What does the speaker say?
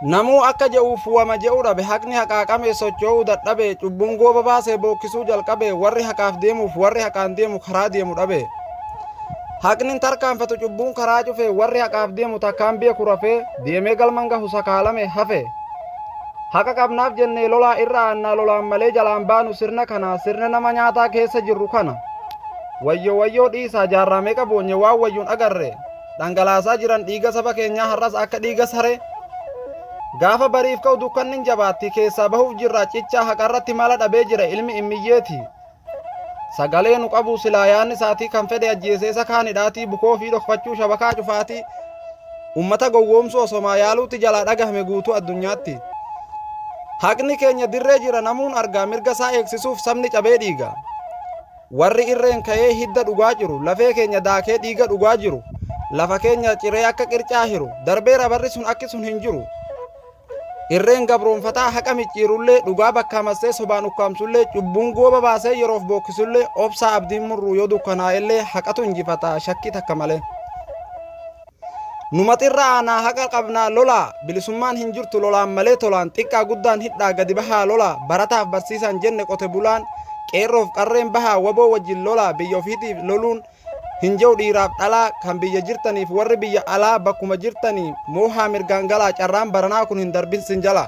Namuu akka je'uuf wama je'u dhabe haqni haqaaqame socho'uu dadhabe cubbuun gooba baasee bookkisuu jalqabe warri haqaaf deemuuf warri haqaan deemu karaa deemu dhabe. Haqni tarkaanfatu cubbuun karaa cufe warri haqaaf deemu takkaan beeku rafee deemee galman gahu sakaalame hafe. Haqa qabnaaf jennee lolaa irraa annaa lolaan malee jalaan baanu sirna kana sirna nama nyaataa keessa jirru kana. Wayyoo dhiisaa jaarraa meeqa boonye waan wayyuun agarre dhangalaasaa jiran dhiiga saba keenyaa har'as akka dhiiga saree. Gaafa bariif ka'u dukkanni jabaatti keessaa bahuuf jirra cichaa haqarratti mala dhabee jira ilmi immiyyeeti. Sagalee nu qabu silaa yaanni isaatii kan fedhe ajjeesee isa kaanidhaatii bukoo fi dhokfachuu shabakaa cufaatii ummata gowwoomsuu osomaa yaaluutti jalaa dhagahame guutuu addunyaatti. Haqni keenya dirree jira namuun argaa mirga isaa eegsisuuf sabni cabee dhiiga. Warri irreen ka'ee hidda dhugaa jiru lafee keenya daakee dhiiga dhugaa jiru lafa keenya ciree akka qircaa hiru darbeera barri sun akki sun hin jiru. Irreen gabroonfataa haqa micciirullee dhugaa bakka massee sobaan ukkaamsullee cubbuun gooba baasee yeroof bookkisullee obsaa abdiin murru yoo dukkanaa'ellee haqatu injifataa shakkii takka malee. Numaxirra aanaa haqa qabnaa lolaa bilisummaan hin jirtu lolaan malee tolaan xiqqaa guddaan hidhaa gadi bahaa lolaa barataaf barsiisan jenne qote bulaan qeerroof qarreen bahaa waboo wajjin lolaa biyya ofiitiif loluun hin jiru dhiiraaf dhalaa kan biyya jirtaniif warri biyya alaa bakkuma jirtanii moohaa mirgaan galaa carraan baranaa kun hin darbin sin jala.